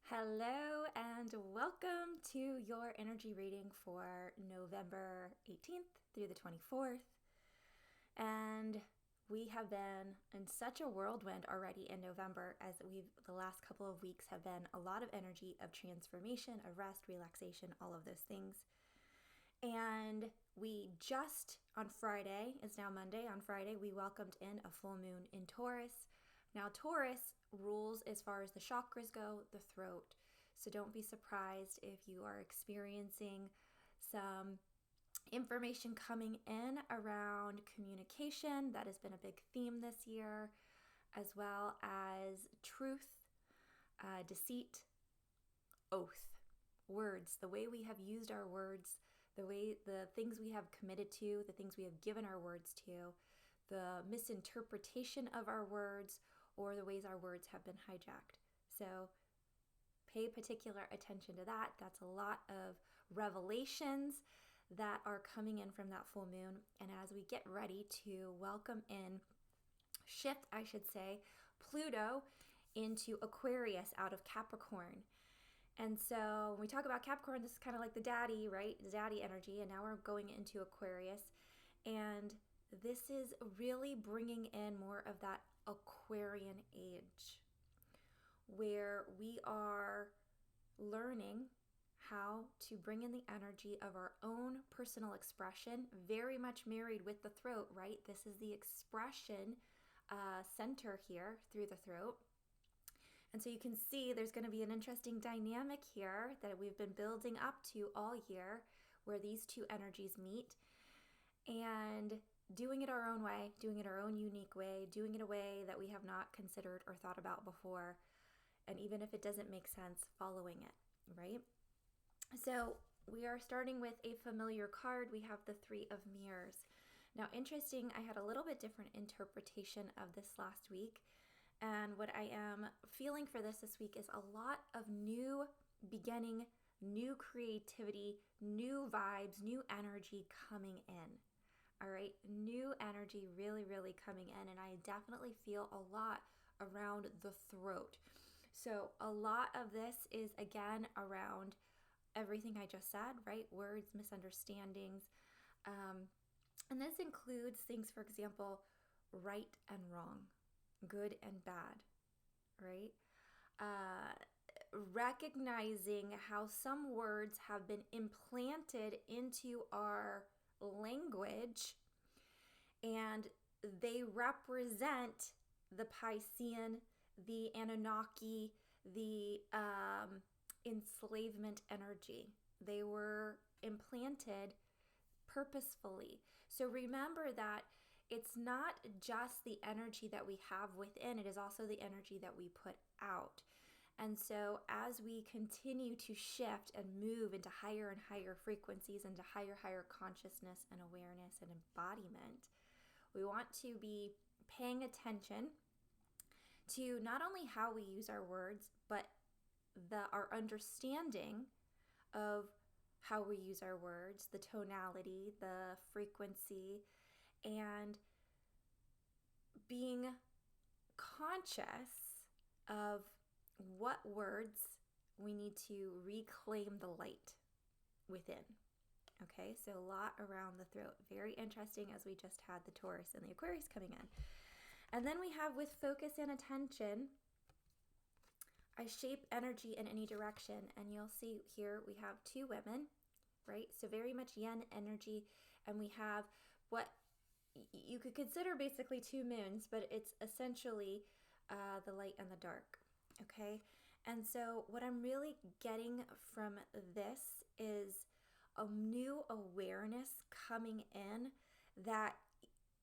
Hello and welcome to your energy reading for November 18th through the 24th. And we have been in such a whirlwind already in November, as the last couple of weeks have been a lot of energy of transformation, of rest, relaxation, all of those things. And we just on Friday, it's now Monday, on Friday, we welcomed in a full moon in Taurus. Now, Taurus rules as far as the chakras go, the throat. So don't be surprised if you are experiencing some information coming in around communication. That has been a big theme this year, as well as truth, deceit, oath, words, the way we have used our words, the things we have committed to, the things we have given our words to, the misinterpretation of our words, or the ways our words have been hijacked. So pay particular attention to that. That's a lot of revelations that are coming in from that full moon. And as we get ready to welcome in, Pluto into Aquarius out of Capricorn. And so when we talk about Capricorn, this is kind of like the daddy, right? The daddy energy. And now we're going into Aquarius. And this is really bringing in more of that Aquarian age, where we are learning how to bring in the energy of our own personal expression, very much married with the throat, right? This is the expression center here through the throat. And so you can see there's going to be an interesting dynamic here that we've been building up to all year, where these two energies meet and doing it our own way, doing it our own unique way, doing it a way that we have not considered or thought about before. And even if it doesn't make sense, following it, right? So we are starting with a familiar card. We have the Three of Mirrors. Now, interesting, I had a little bit different interpretation of this last week. And what I am feeling for this week is a lot of new beginning, new creativity, new vibes, new energy coming in. All right, new energy really, really coming in. And I definitely feel a lot around the throat. So a lot of this is, again, around everything I just said, right? Words, misunderstandings. And this includes things, for example, right and wrong, good and bad, right? Recognizing how some words have been implanted into our language, and they represent the Piscean, the Anunnaki, the enslavement energy. They were implanted purposefully. So remember that it's not just the energy that we have within, it is also the energy that we put out. And so as we continue to shift and move into higher and higher frequencies, into higher consciousness and awareness and embodiment, we want to be paying attention to not only how we use our words, but our understanding of how we use our words, the tonality, the frequency, and being conscious of what words we need to reclaim the light within. Okay, so a lot around the throat. Very interesting, as we just had the Taurus and the Aquarius coming in. And then we have, with focus and attention, I shape energy in any direction. And you'll see here we have two women, right? So very much yin energy. And we have what you could consider basically two moons, but it's essentially the light and the dark. Okay. And so what I'm really getting from this is a new awareness coming in, that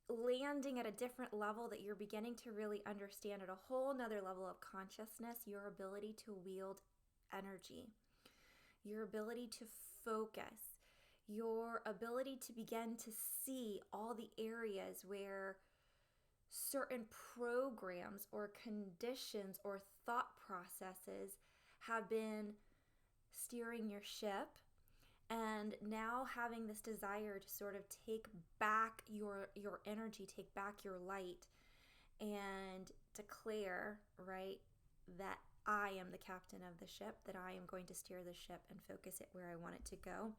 landing at a different level, that you're beginning to really understand at a whole nother level of consciousness, your ability to wield energy, your ability to focus, your ability to begin to see all the areas where certain programs or conditions or thought processes have been steering your ship, and now having this desire to sort of take back your energy, take back your light, and declare, right, that I am the captain of the ship, that I am going to steer the ship and focus it where I want it to go.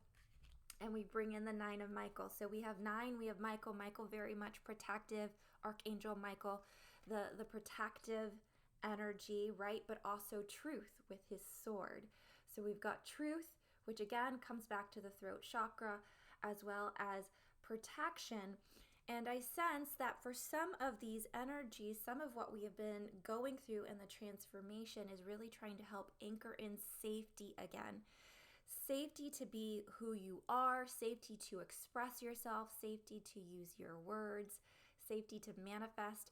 And we bring in the 9 of Michael. So we have 9, we have Michael. Michael, very much protective. Archangel Michael, the protective energy, right? But also truth with his sword. So we've got truth, which again comes back to the throat chakra, as well as protection. And I sense that for some of these energies, some of what we have been going through in the transformation is really trying to help anchor in safety again. Safety to be who you are, safety to express yourself, safety to use your words, safety to manifest.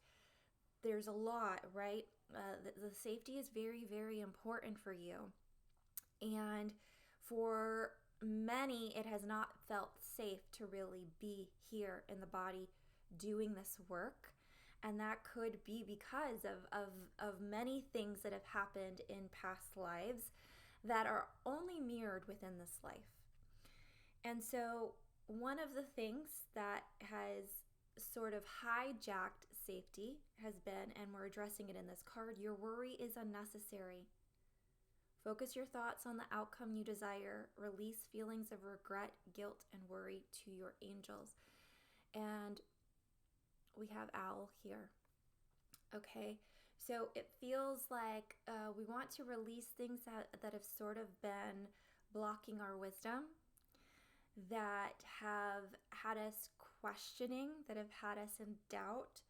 There's a lot, right? The safety is very, very important for you. And for many, it has not felt safe to really be here in the body doing this work. And that could be because of many things that have happened in past lives that are only mirrored within this life. And so one of the things that has sort of hijacked safety has been, and we're addressing it in this card, your worry is unnecessary. Focus your thoughts on the outcome you desire. Release feelings of regret, guilt, and worry to your angels. And we have Owl here. Okay, so it feels like we want to release things that have sort of been blocking our wisdom, that have had us questioning, that have had us in doubt,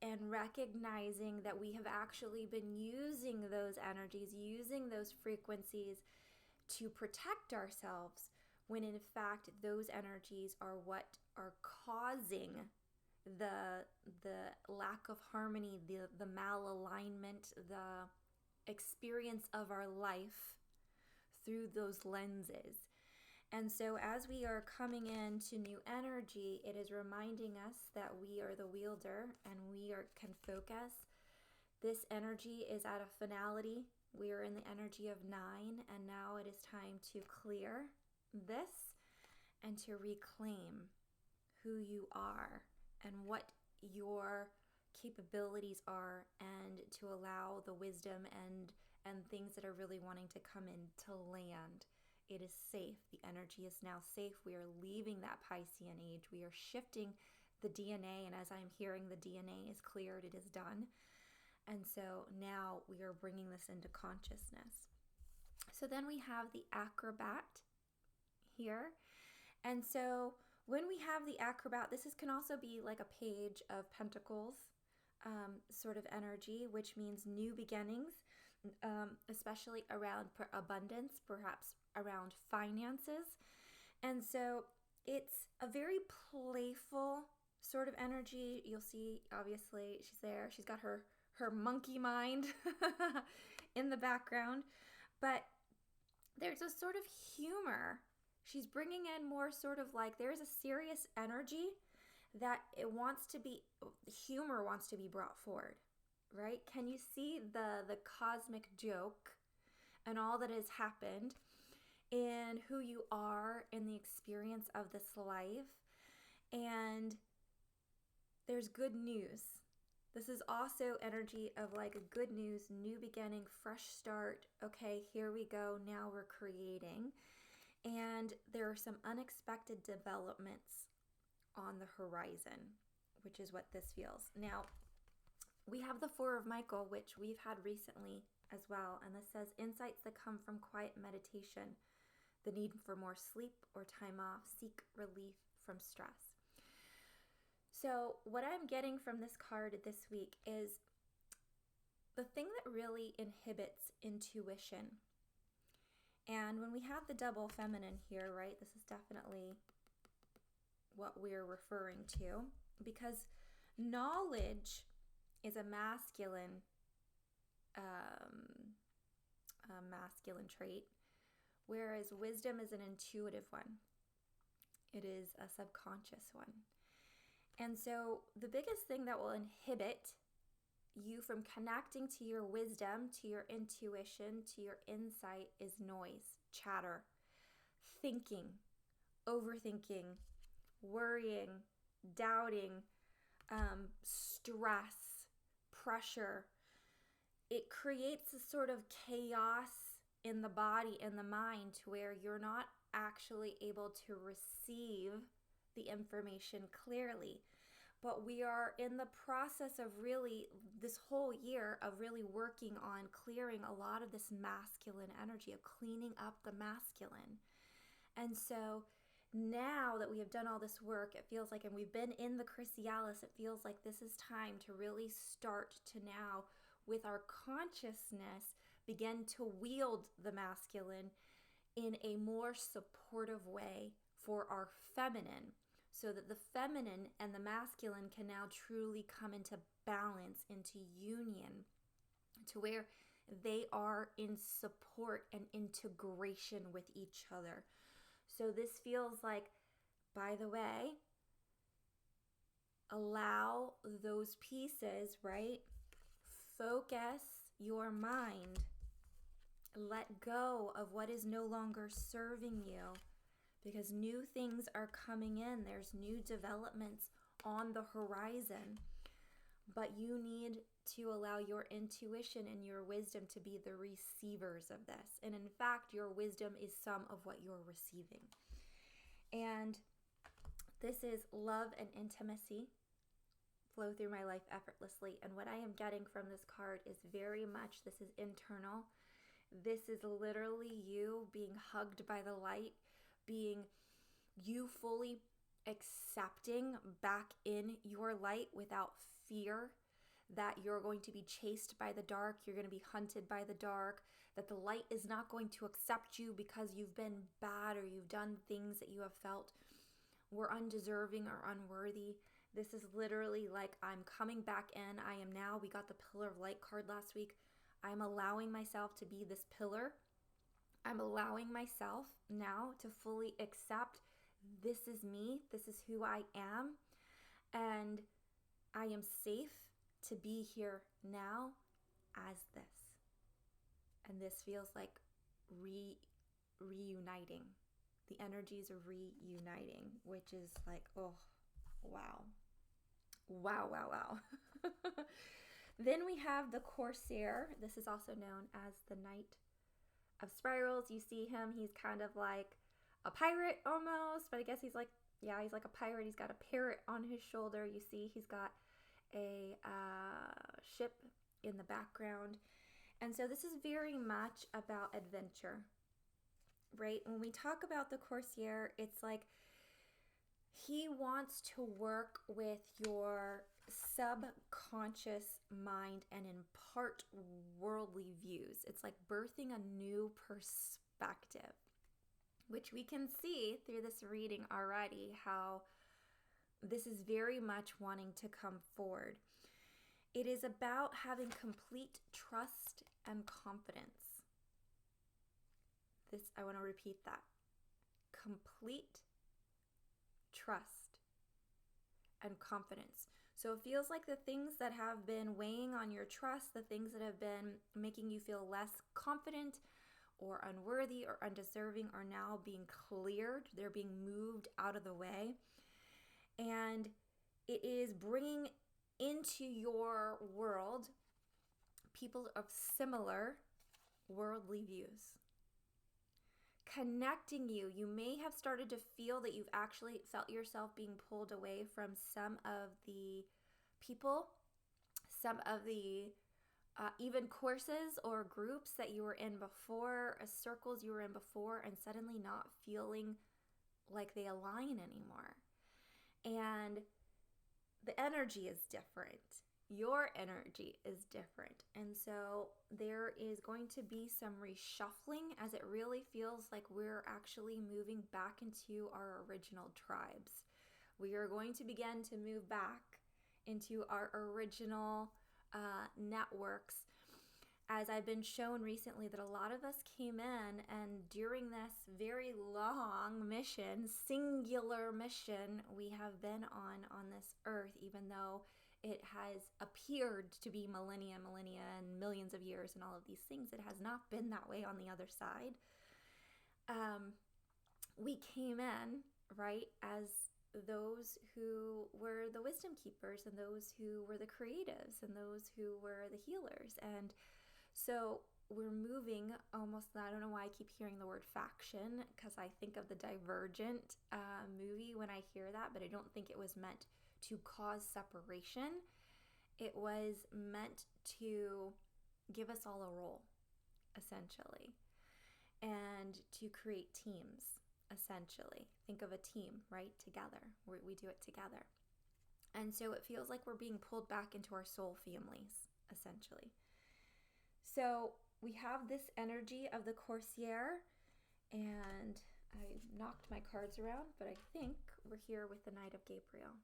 and recognizing that we have actually been using those energies, using those frequencies to protect ourselves, when in fact those energies are what are causing the lack of harmony, the malalignment, the experience of our life through those lenses. And so as we are coming into new energy, it is reminding us that we are the wielder and can focus. This energy is at a finality. We are in the energy of 9, and now it is time to clear this and to reclaim who you are and what your capabilities are, and to allow the wisdom and things that are really wanting to come in to land. It is safe. The energy is now safe. We are leaving that Piscean age. We are shifting the DNA, and as I'm hearing the DNA is cleared, it is done. And so now we are bringing this into consciousness. So then we have the acrobat here. And so when we have the acrobat, this can also be like a page of pentacles sort of energy, which means new beginnings, especially around abundance, perhaps around finances. And so it's a very playful sort of energy. You'll see, obviously, she's there. She's got her monkey mind in the background. But there's a sort of humor. She's bringing in more sort of like, there's a serious energy that humor wants to be brought forward, right? Can you see the cosmic joke and all that has happened in who you are in the experience of this life? And there's good news. This is also energy of like a good news, new beginning, fresh start. Okay, here we go. Now we're creating. And there are some unexpected developments on the horizon, which is what this feels. Now, we have the 4 of Michael, which we've had recently as well. And this says, insights that come from quiet meditation, the need for more sleep or time off, seek relief from stress. So what I'm getting from this card this week is the thing that really inhibits intuition. And when we have the double feminine here, right, this is definitely what we're referring to, because knowledge is a masculine trait, whereas wisdom is an intuitive one. It is a subconscious one. And so the biggest thing that will inhibit you from connecting to your wisdom, to your intuition, to your insight is noise, chatter, thinking, overthinking, worrying, doubting, stress, pressure. it creates a sort of chaos in the body and the mind to where you're not actually able to receive the information clearly. But we are in the process of really, this whole year, of really working on clearing a lot of this masculine energy, of cleaning up the masculine. And so now that we have done all this work, it feels like, and we've been in the chrysalis, it feels like this is time to really start to now, with our consciousness, begin to wield the masculine in a more supportive way for our feminine, so that the feminine and the masculine can now truly come into balance, into union, to where they are in support and integration with each other. So this feels like, by the way, allow those pieces, right? Focus your mind. Let go of what is no longer serving you, because new things are coming in. There's new developments on the horizon, but you need to allow your intuition and your wisdom to be the receivers of this. And in fact, your wisdom is some of what you're receiving. And this is love and intimacy flow through my life effortlessly. And what I am getting from this card is very much, this is internal. This is literally you being hugged by the light, being you fully accepting back in your light without fear that you're going to be chased by the dark, you're going to be hunted by the dark, that the light is not going to accept you because you've been bad or you've done things that you have felt were undeserving or unworthy. This is literally like, I'm coming back in. I am now, we got the Pillar of Light card last week. I'm allowing myself to be this pillar. I'm allowing myself now to fully accept, this is me, this is who I am, and I am safe to be here now as this. And this feels like reuniting. The energies are reuniting, which is like, oh, wow. Wow, wow, wow. Then we have the Corsair. This is also known as the Knight of Spirals. You see him, he's kind of like a pirate almost, but I guess he's like, yeah, he's like a pirate. He's got a parrot on his shoulder. You see he's got a ship in the background. And so this is very much about adventure, right? When we talk about the Corsair, it's like he wants to work with your subconscious mind and impart worldly views. It's like birthing a new perspective, which we can see through this reading already, how this is very much wanting to come forward. It is about having complete trust and confidence. This, I want to repeat that. Complete trust and confidence. So it feels like the things that have been weighing on your trust, the things that have been making you feel less confident or unworthy or undeserving, are now being cleared. They're being moved out of the way. And it is bringing into your world people of similar worldly views. Connecting you. You may have started to feel that you've actually felt yourself being pulled away from some of the people, some of the even courses or groups that you were in before, circles you were in before, and suddenly not feeling like they align anymore. And the energy is different. Your energy is different. And so there is going to be some reshuffling, as it really feels like we're actually moving back into our original tribes. We are going to begin to move back into our original networks. As I've been shown recently that a lot of us came in, and during this very long mission, singular mission we have been on this earth, even though it has appeared to be millennia and millions of years and all of these things, it has not been that way on the other side. We came in, right, as those who were the wisdom keepers, and those who were the creatives, and those who were the healers. And So we're moving almost, I don't know why I keep hearing the word faction, because I think of the Divergent movie when I hear that, but I don't think it was meant to cause separation. It was meant to give us all a role, essentially, and to create teams, essentially. Think of a team, right? Together. We do it together. And so it feels like we're being pulled back into our soul families, essentially. So we have this energy of the courtier, and I knocked my cards around, but I think we're here with the Knight of Gabriel.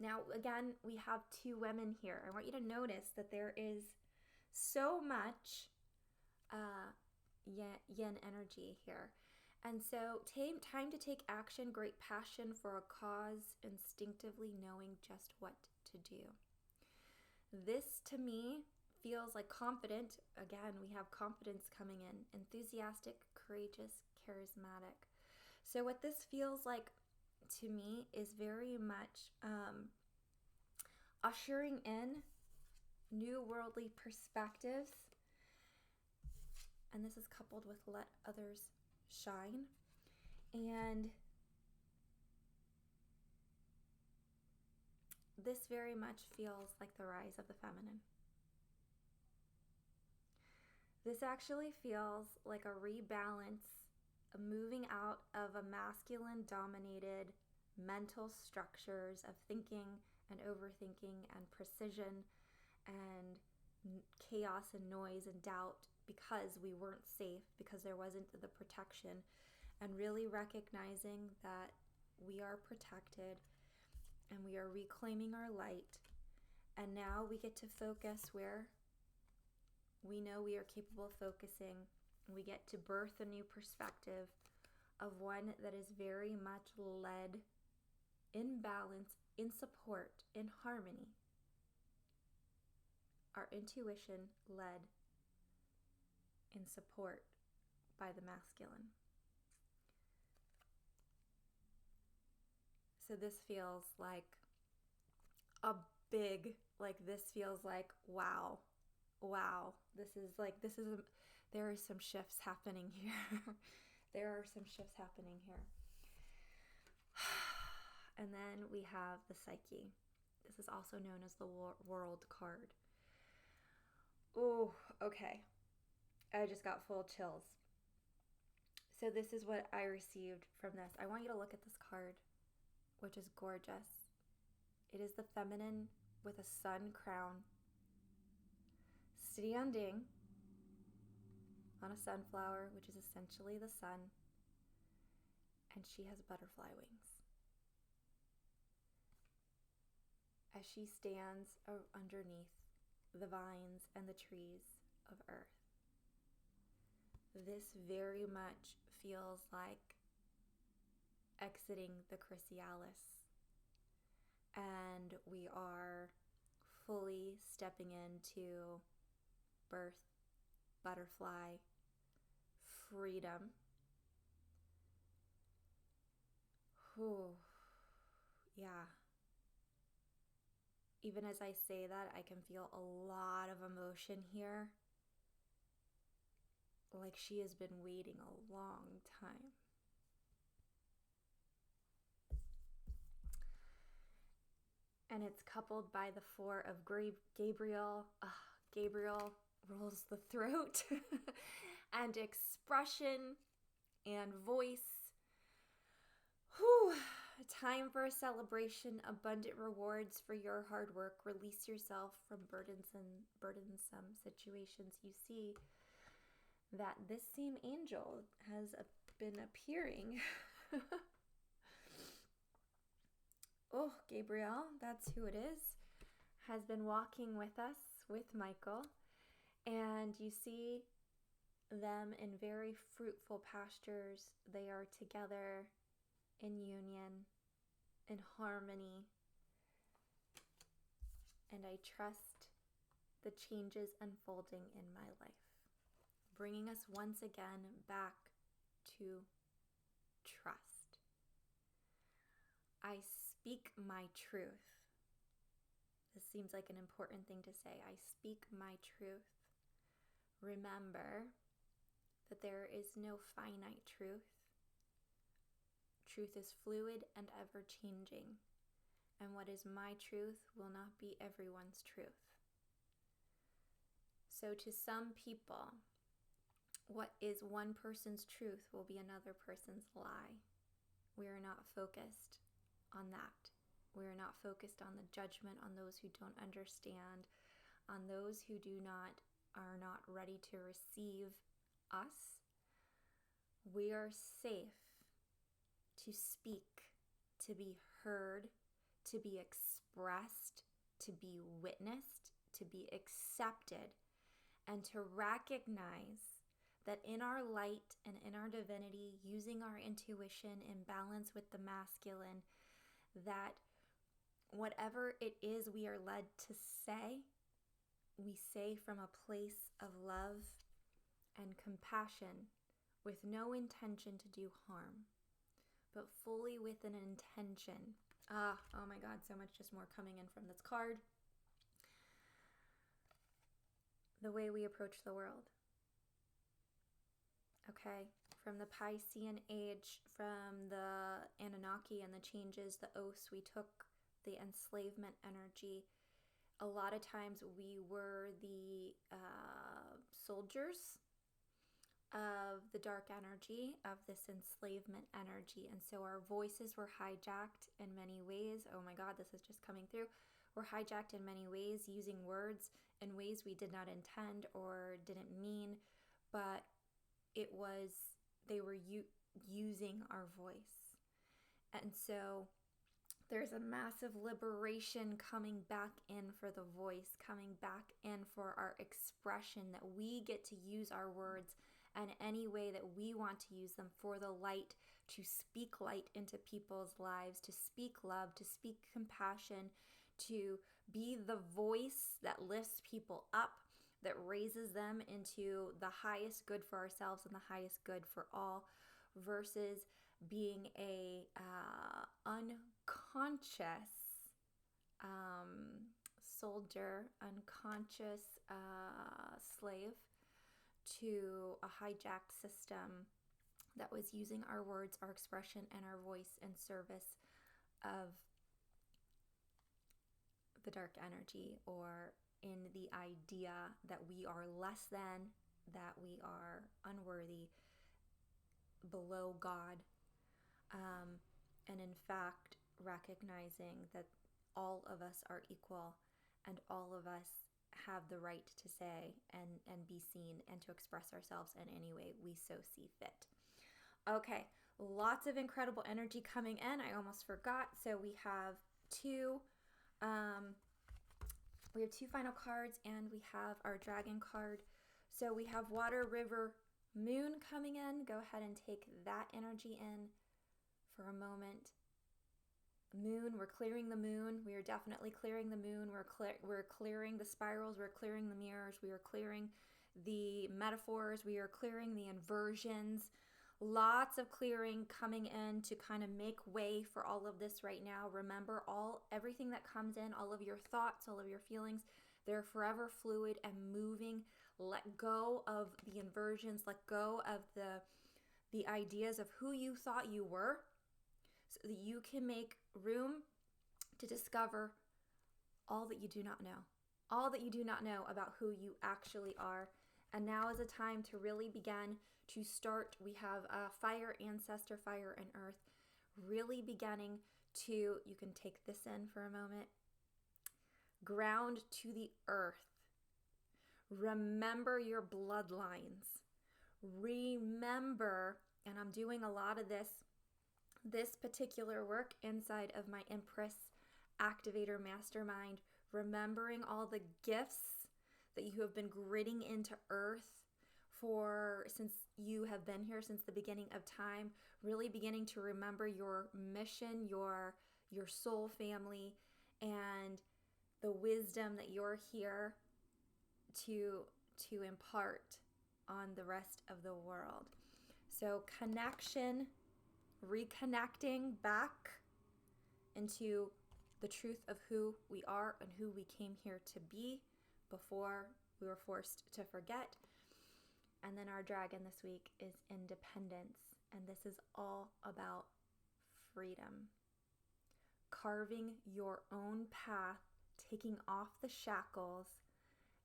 Now, again, we have two women here. I want you to notice that there is so much yin energy here. And so time to take action, great passion for a cause, instinctively knowing just what to do. This, to me, feels like confident. Again, we have confidence coming in. Enthusiastic, courageous, charismatic. So what this feels like to me is very much ushering in new worldly perspectives. And this is coupled with let others shine. And this very much feels like the rise of the feminine. This actually feels like a rebalance, a moving out of a masculine-dominated mental structures of thinking and overthinking and precision and chaos and noise and doubt because we weren't safe, because there wasn't the protection, and really recognizing that we are protected and we are reclaiming our light. And now we get to focus where we know we are capable of focusing. We get to birth a new perspective of one that is very much led in balance, in support, in harmony. Our intuition led in support by the masculine. So this feels like this feels like, wow, there are some shifts happening here. There are some shifts happening here. And then we have the Psyche. This is also known as the World card. Oh, okay. I just got full chills. So this is what I received from this. I want you to look at this card, which is gorgeous. It is the feminine with a sun crown, standing on a sunflower, which is essentially the sun, and she has butterfly wings. As she stands underneath the vines and the trees of earth. This very much feels like exiting the chrysalis, and we are fully stepping into birth, butterfly, freedom. Whew. Yeah. Even as I say that, I can feel a lot of emotion here. Like she has been waiting a long time. And it's coupled by the Four of Gabriel. Gabriel rules the throat and expression and voice. Whew. Time for a celebration, abundant rewards for your hard work. Release yourself from burdensome situations. You see that this same angel has been appearing. Oh, Gabriel, that's who it is, has been walking with us, with Michael. And you see them in very fruitful pastures. They are together in union, in harmony. And I trust the changes unfolding in my life, bringing us once again back to trust. I speak my truth. This seems like an important thing to say. I speak my truth. remember that there is no finite truth. Truth is fluid and ever-changing, and what is my truth will not be everyone's truth. So to some people, what is one person's truth will be another person's lie. We are not focused on that. We are not focused on the judgment on those who don't understand, on those who are not ready to receive us. We are safe to speak, to be heard, to be expressed, to be witnessed, to be accepted, and to recognize that in our light and in our divinity, using our intuition in balance with the masculine, that whatever it is we are led to say, we say from a place of love and compassion with no intention to do harm, but fully with an intention. Oh my God, so much just more coming in from this card. The way we approach the world. Okay, from the Piscean age, from the Anunnaki and the changes, the oaths we took, the enslavement energy. A lot of times we were the soldiers of the dark energy, of this enslavement energy. And so our voices were hijacked in many ways. Oh my God, this is just coming through. We're hijacked in many ways, using words in ways we did not intend or didn't mean, but they were using our voice. And so there's a massive liberation coming back in for the voice, coming back in for our expression, that we get to use our words in any way that we want to use them for the light, to speak light into people's lives, to speak love, to speak compassion, to be the voice that lifts people up, that raises them into the highest good for ourselves and the highest good for all, versus being a unconscious soldier, unconscious slave to a hijacked system that was using our words, our expression, and our voice in service of the dark energy, or in the idea that we are less than, that we are unworthy, below God. And in fact, recognizing that all of us are equal and all of us have the right to say and be seen and to express ourselves in any way we so see fit. Okay, lots of incredible energy coming in. I almost forgot. So we have two final cards, and we have our dragon card. So we have water, river, moon coming in. Go ahead and take that energy in for a moment. Moon, we're clearing the moon. We are definitely clearing the moon. We're clearing the spirals. We're clearing the mirrors. We are clearing the metaphors. We are clearing the inversions. Lots of clearing coming in to kind of make way for all of this right now. Remember, everything that comes in, all of your thoughts, all of your feelings, they're forever fluid and moving. Let go of the inversions. Let go of the ideas of who you thought you were, so that you can make room to discover all that you do not know. All that you do not know about who you actually are. And now is a time to really begin to start. We have fire, ancestor, fire, and earth. Really beginning to, you can take this in for a moment, ground to the earth. Remember your bloodlines. Remember, and I'm doing a lot of this particular work inside of my Empress Activator Mastermind, remembering all the gifts that you have been gritting into earth since you have been here since the beginning of time, really beginning to remember your mission, your soul family, and the wisdom that you're here to impart on the rest of the world. So connection, reconnecting back into the truth of who we are and who we came here to be before we were forced to forget. And then our dragon this week is independence. And this is all about freedom. Carving your own path, taking off the shackles,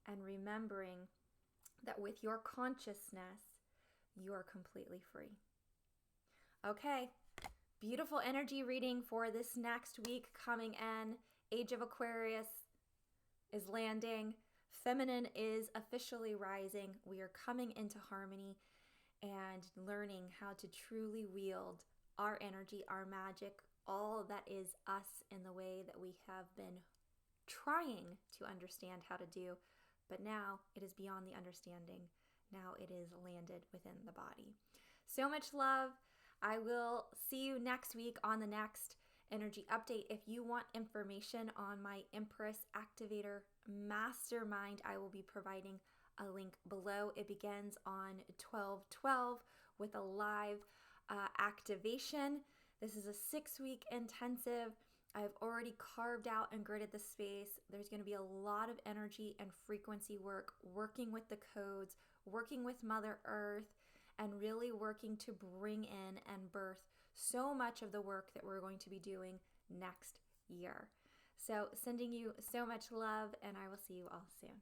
and remembering that with your consciousness, you are completely free. Okay, beautiful energy reading for this next week coming in. Age of Aquarius is landing. Feminine is officially rising. We are coming into harmony and learning how to truly wield our energy, our magic, all that is us in the way that we have been trying to understand how to do. But now it is beyond the understanding. Now it is landed within the body. So much love. I will see you next week on the next energy update. If you want information on my Empress Activator Mastermind, I will be providing a link below. It begins on 12/12 with a live activation. This is a 6-week intensive. I've already carved out and gridded the space. There's going to be a lot of energy and frequency work, working with the codes, working with Mother Earth, and really working to bring in and birth so much of the work that we're going to be doing next year. So sending you so much love, and I will see you all soon.